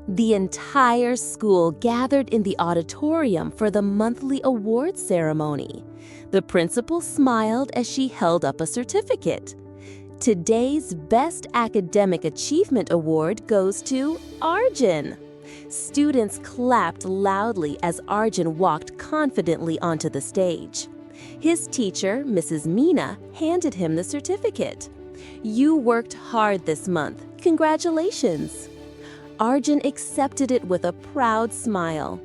The entire school gathered in the auditorium for the monthly awards ceremony. The principal smiled as she held up a certificate. Today's Best Academic Achievement Award goes to Arjun. Students clapped loudly as Arjun walked confidently onto the stage. His teacher, Mrs. Meena, handed him the certificate. "You worked hard this month. Congratulations." Arjun accepted it with a proud smile.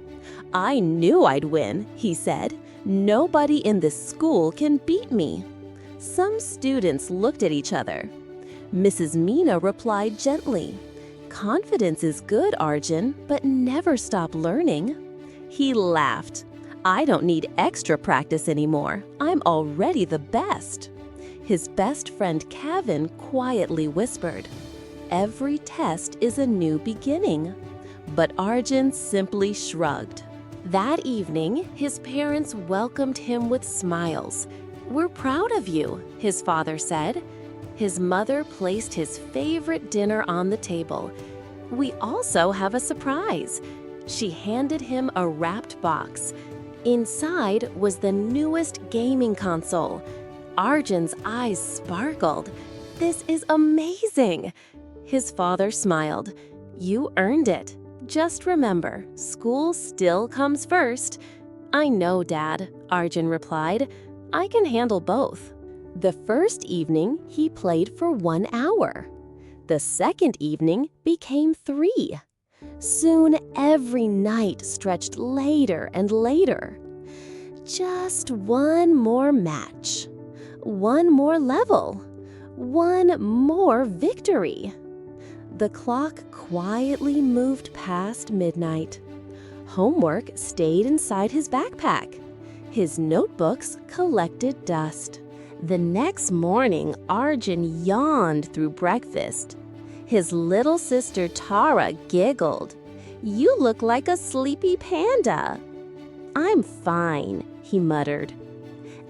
"I knew I'd win," he said. "Nobody in this school can beat me." Some students looked at each other. Mrs. Meena replied gently, "Confidence is good, Arjun, but never stop learning." He laughed. "I don't need extra practice anymore. I'm already the best." His best friend Kevin quietly whispered, "Every test is a new beginning." But Arjun simply shrugged. That evening, his parents welcomed him with smiles. "We're proud of you," his father said. His mother placed his favorite dinner on the table. "We also have a surprise." She handed him a wrapped box. Inside was the newest gaming console. Arjun's eyes sparkled. "This is amazing!" His father smiled. "You earned it. Just remember, school still comes first." "I know, Dad," Arjun replied. "I can handle both." The first evening, he played for 1 hour. The second evening became 3. Soon every night stretched later and later. Just one more match. One more level. One more victory. The clock quietly moved past midnight. Homework stayed inside his backpack. His notebooks collected dust. The next morning, Arjun yawned through breakfast. His little sister Tara giggled. "You look like a sleepy panda." "I'm fine," he muttered.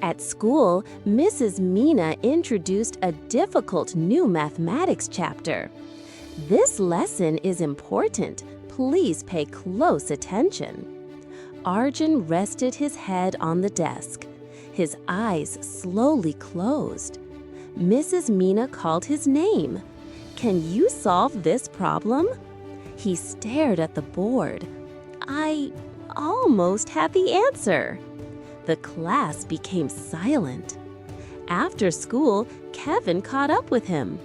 At school, Mrs. Meena introduced a difficult new mathematics chapter. "This lesson is important. Please pay close attention." Arjun rested his head on the desk. His eyes slowly closed. Mrs. Meena called his name. "Can you solve this problem?" He stared at the board. "I almost had the answer." The class became silent. After school, Kevin caught up with him.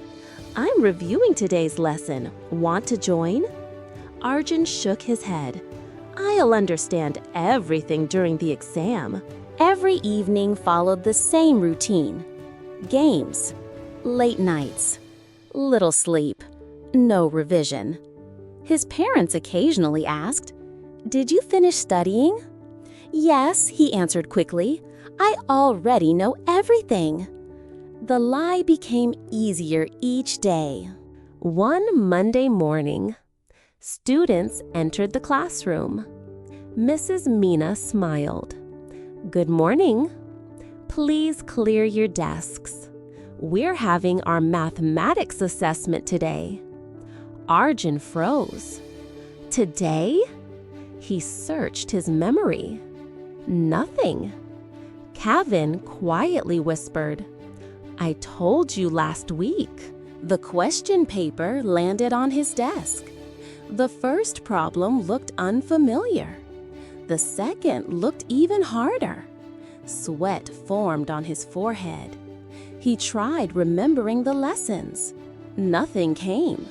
"I'm reviewing today's lesson. Want to join?" Arjun shook his head. "I'll understand everything during the exam." Every evening followed the same routine. Games, late nights, little sleep, no revision. His parents occasionally asked, "Did you finish studying?" "Yes," he answered quickly. "I already know everything." The lie became easier each day. One Monday morning, students entered the classroom. Mrs. Meena smiled. "Good morning. Please clear your desks. We're having our mathematics assessment today." Arjun froze. "Today?" He searched his memory. Nothing. Kevin quietly whispered, "I told you last week." The question paper landed on his desk. The first problem looked unfamiliar. The second looked even harder. Sweat formed on his forehead. He tried remembering the lessons. Nothing came.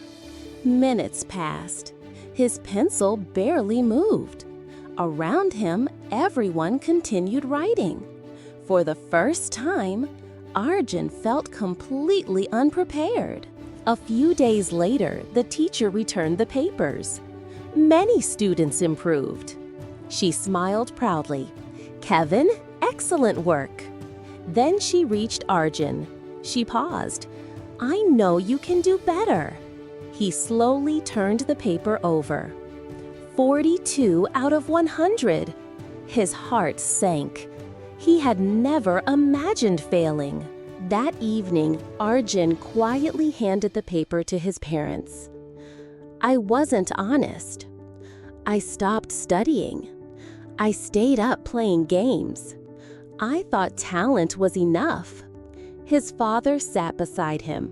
Minutes passed. His pencil barely moved. Around him, everyone continued writing. For the first time, Arjun felt completely unprepared. A few days later, the teacher returned the papers. Many students improved. She smiled proudly. "Kevin, excellent work." Then she reached Arjun. She paused. "I know you can do better." He slowly turned the paper over. 42 out of 100. His heart sank. He had never imagined failing. That evening, Arjun quietly handed the paper to his parents. I wasn't honest. I stopped studying. I stayed up playing games. I thought talent was enough. His father sat beside him.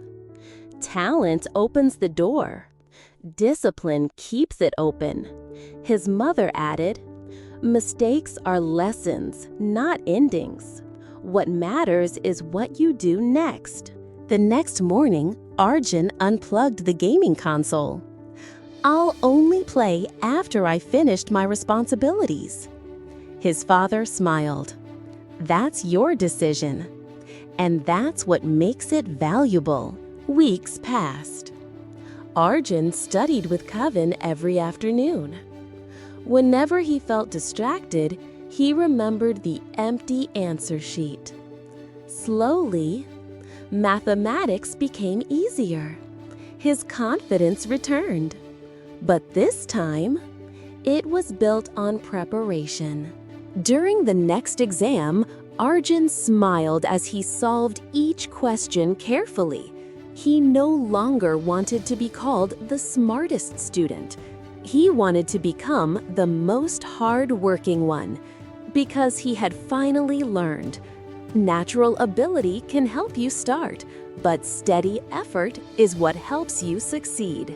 Talent opens the door. Discipline keeps it open. His mother added, mistakes are lessons, not endings. What matters is what you do next. The next morning, Arjun unplugged the gaming console. I'll only play after I finished my responsibilities. His father smiled. That's your decision. And that's what makes it valuable. Weeks passed. Arjun studied with Kevin every afternoon. Whenever he felt distracted, he remembered the empty answer sheet. Slowly, mathematics became easier. His confidence returned. But this time, it was built on preparation. During the next exam, Arjun smiled as he solved each question carefully. He no longer wanted to be called the smartest student. He wanted to become the most hard-working one, because he had finally learned. Natural ability can help you start, but steady effort is what helps you succeed.